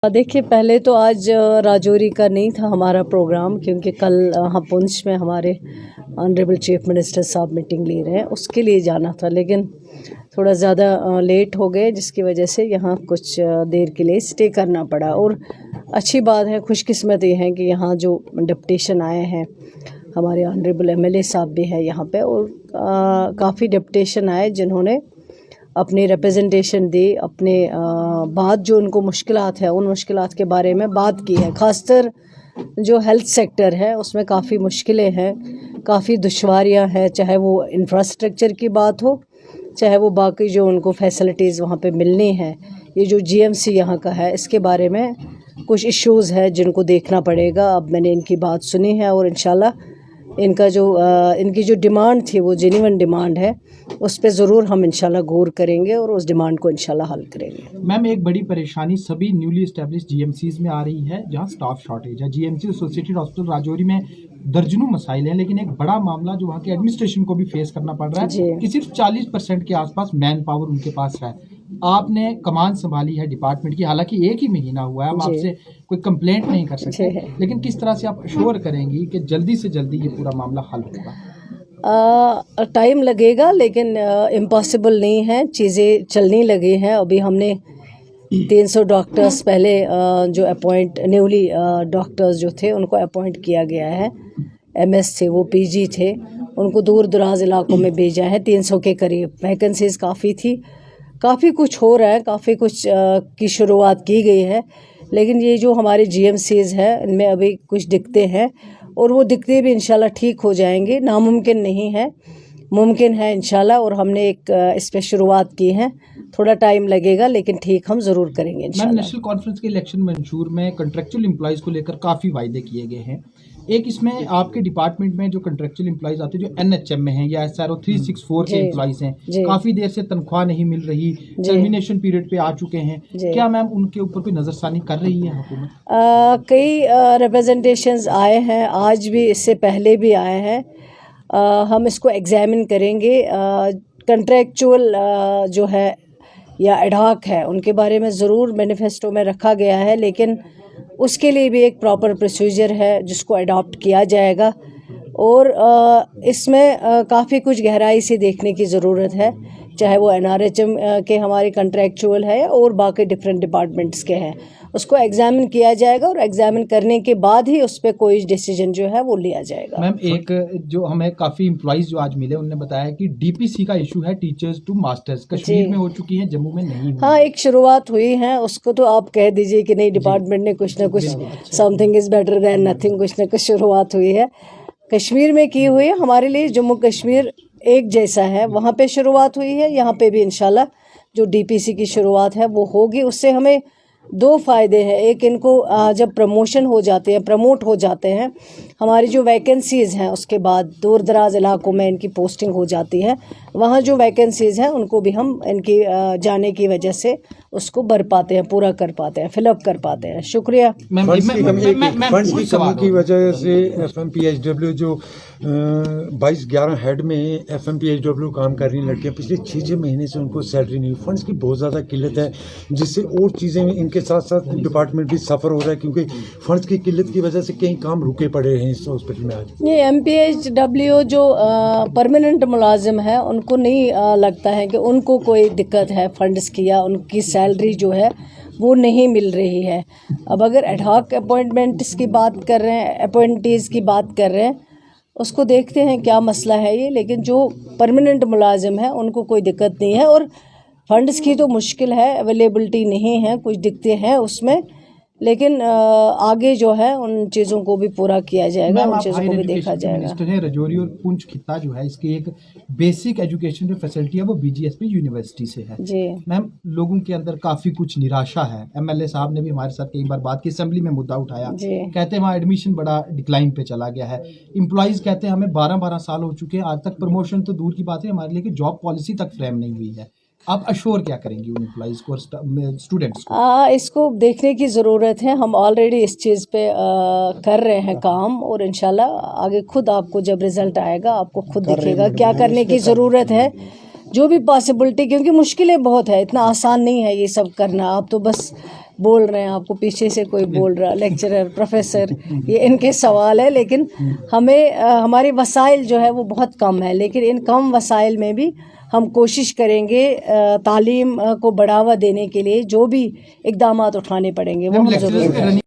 देखिए, पहले तो आज राजौरी का नहीं था हमारा प्रोग्राम, क्योंकि कल पुंछ में हमारे ऑनरेबल चीफ मिनिस्टर साहब मीटिंग ले रहे हैं, उसके लिए जाना था, लेकिन थोड़ा ज़्यादा लेट हो गए, जिसकी वजह से यहाँ कुछ देर के लिए स्टे करना पड़ा। और अच्छी बात है, खुशकिस्मती है कि यहाँ जो डिप्टेशन आए हैं, हमारे ऑनरेबल एमएलए साहब भी है यहाँ पे, और काफ़ी डिप्टेशन आए जिन्होंने अपनी रिप्रेजेंटेशन दी, अपने बात जो उनको मुश्किलात है उन मुश्किलात के बारे में बात की है। ख़ासतर जो हेल्थ सेक्टर है उसमें काफ़ी मुश्किलें हैं, काफ़ी दुश्वारियां हैं, चाहे वो इंफ्रास्ट्रक्चर की बात हो, चाहे वो बाकी जो उनको फैसिलिटीज़ वहाँ पे मिलनी है। ये जो जीएमसी यहाँ का है, इसके बारे में कुछ इश्यूज़ है जिनको देखना पड़ेगा। अब मैंने इनकी बात सुनी है और इंशाल्लाह इनकी जो डिमांड थी वो जेन्युइन डिमांड है, उस पे ज़रूर हम इंशाल्लाह गौर करेंगे और उस डिमांड को इंशाल्लाह हल करेंगे। मैम, एक बड़ी परेशानी सभी न्यूली एस्टेब्लिश्ड जीएमसीज में आ रही है, जहां स्टाफ शॉर्टेज है। जीएमसी एसोसिएटेड हॉस्पिटल राजौरी में दर्जनों मसाइल हैं, लेकिन एक बड़ा मामला जो वहाँ के एडमिनिस्ट्रेशन को भी फेस करना पड़ रहा है कि सिर्फ 40% के आसपास मैन पावर उनके पास है। आपने कमान संभाली है डिपार्टमेंट की, हालांकि एक ही महीना हुआ है, हम आपसे कोई कंप्लेंट नहीं कर सकते, लेकिन किस तरह से आप अश्योर करेंगी कि जल्दी से जल्दी ये पूरा मामला हल होगा? टाइम लगेगा, लेकिन इम्पॉसिबल नहीं है, चीज़ें चलने लगी हैं। अभी हमने 300 डॉक्टर्स पहले जो न्यूली डॉक्टर्स जो थे उनको अपॉइंट किया गया है। एमएस थे, वो पीजी थे, उनको दूर दराज इलाकों में भेजा है। 300 के करीब वैकेंसीज़ काफ़ी थी, काफ़ी कुछ हो रहा है, काफ़ी कुछ की शुरुआत की गई है, लेकिन ये जो हमारे जीएमसीज़ है इनमें अभी कुछ दिक्कतें हैं, और वो दिक्कतें भी इंशाल्लाह ठीक हो जाएंगी। नामुमकिन नहीं है, मुमकिन है इंशाल्लाह, और हमने एक इस पे शुरुआत की है। थोड़ा टाइम लगेगा, लेकिन ठीक हम ज़रूर करेंगे इंशाल्लाह। नेशनल कॉन्फ्रेंस के इलेक्शन मंशूर में कंट्रेक्चुअल एम्प्लॉयज़ को लेकर काफ़ी वायदे किए गए हैं। एक इसमें आपके डिपार्टमेंट में जो कंट्रेक्चुअल एम्प्लॉयज़ आते हैं, जो एनएचएम में हैं या SRO 364 के एम्प्लॉयज़ हैं, काफ़ी देर से तनख्वाह नहीं मिल रही, टर्मिनेशन पीरियड पे आ चुके हैं, क्या मैम उनके ऊपर कोई नज़रसानी कर रही है हुकूमत? कई रिप्रेजेंटेशंस आए हैं, आज भी, इससे पहले भी आए हैं। हम इसको एग्जामिन करेंगे। कंट्रेक्चुअल जो है या एडहॉक है, उनके बारे में ज़रूर मैनिफेस्टो में रखा गया है, लेकिन उसके लिए भी एक प्रॉपर प्रोसीजर है जिसको अडॉप्ट किया जाएगा, और इसमें काफ़ी कुछ गहराई से देखने की ज़रूरत है, चाहे वो एनआरएचएम के हमारे कंट्रेक्चुअल है और बाकी डिफरेंट डिपार्टमेंट्स के हैं। उसको एग्जामिन किया जाएगा, और एग्जामिन करने के बाद ही उस पर कोई डिसीजन जो है वो लिया जाएगा। मैम, एक जो हमें काफ़ी एम्प्लॉयज़ जो आज मिले, उन्होंने बताया कि डीपीसी का इशू है, टीचर्स टू मास्टर्स, कश्मीर में हो चुकी है, जम्मू में नहीं हुई। हाँ, एक शुरुआत हुई है, उसको तो आप कह दीजिए कि नहीं, डिपार्टमेंट ने कुछ ना कुछ, something is better than nothing, कुछ ना कुछ शुरुआत हुई है। कश्मीर में की हुई है, हमारे लिए जम्मू कश्मीर एक जैसा है, वहाँ पे शुरुआत हुई है, यहाँ पे भी इंशाल्लाह जो डीपीसी की शुरुआत है वो होगी। उससे हमें दो फ़ायदे हैं। एक, इनको जब प्रमोशन हो जाते हैं, प्रमोट हो जाते हैं, हमारी जो वैकेंसीज़ हैं उसके बाद दूर दराज इलाकों में इनकी पोस्टिंग हो जाती है, वहाँ जो वैकेंसीज़ हैं उनको भी हम इनकी जाने की वजह से उसको भर पाते हैं, पूरा कर पाते हैं, फिलअप कर पाते हैं। शुक्रिया। फंड्स की कमी की वजह से FMPHW जो 22-11 हेड में FMPHW काम कर रही लड़कियां, पिछले 6 महीने से उनको सैलरी नहीं, फंड्स की बहुत ज़्यादा किल्लत है, जिससे और चीज़ें इनके साथ साथ डिपार्टमेंट भी सफ़र हो रहा है, क्योंकि फंड्स की किल्लत की वजह से कई काम रुके पड़े हैं इस हॉस्पिटल में। आज ये MPHW जो परमानेंट मुलाजिम है, उनको नहीं लगता है कि उनको कोई दिक्कत है फंड्स की, या उनकी सैलरी जो है वो नहीं मिल रही है। अब अगर एडहॉक अपॉइंटमेंट्स की बात कर रहे हैं, अपॉइंटीज़ की बात कर रहे हैं, उसको देखते हैं क्या मसला है ये, लेकिन जो परमानेंट मुलाजिम है उनको कोई दिक्कत नहीं है। और फंड्स की तो मुश्किल है, अवेलेबिलिटी नहीं है, कुछ दिक्कतें हैं उसमें, लेकिन आगे जो है उन चीज़ों को भी पूरा किया जाएगा, उन चीज़ों को भी देखा जाएगा। राजौरी और पुंछ खित्ता जो है, इसकी एक बेसिक एजुकेशन जो फैसिलिटी है वो BGSP यूनिवर्सिटी से है जी। मैम, लोगों के अंदर काफ़ी कुछ निराशा है। MLA साहब ने भी हमारे साथ कई बार बात की, असेंबली में मुद्दा उठाया, कहते हैं वहाँ एडमिशन बड़ा डिक्लाइन पे चला गया है। एम्प्लॉयज़ कहते हैं हमें 12-12 साल हो चुके हैं, आज तक प्रमोशन तो दूर की बात है, हमारे लिए कि जॉब पॉलिसी तक फ्रेम नहीं हुई है। आप अश्योर क्या करेंगी उन एम्प्लॉइज़ को और स्टूडेंट्स को? इसको देखने की ज़रूरत है। हम ऑलरेडी इस चीज़ पे कर रहे हैं काम, और इंशाल्लाह आगे खुद आपको जब रिज़ल्ट आएगा आपको खुद दिखेगा क्या करने की ज़रूरत है, जो भी पॉसिबिलिटी, क्योंकि मुश्किलें बहुत है, इतना आसान नहीं है ये सब करना। आप तो बस बोल रहे हैं, आपको पीछे से कोई बोल रहा, लेक्चरर, प्रोफेसर, ये इनके सवाल है। लेकिन हमें हमारी वसाइल जो है वो बहुत कम है, लेकिन इन कम वसाइल में भी हम कोशिश करेंगे तालीम को बढ़ावा देने के लिए जो भी इक़दामात उठाने पड़ेंगे वो हम ज़रूर करेंगे।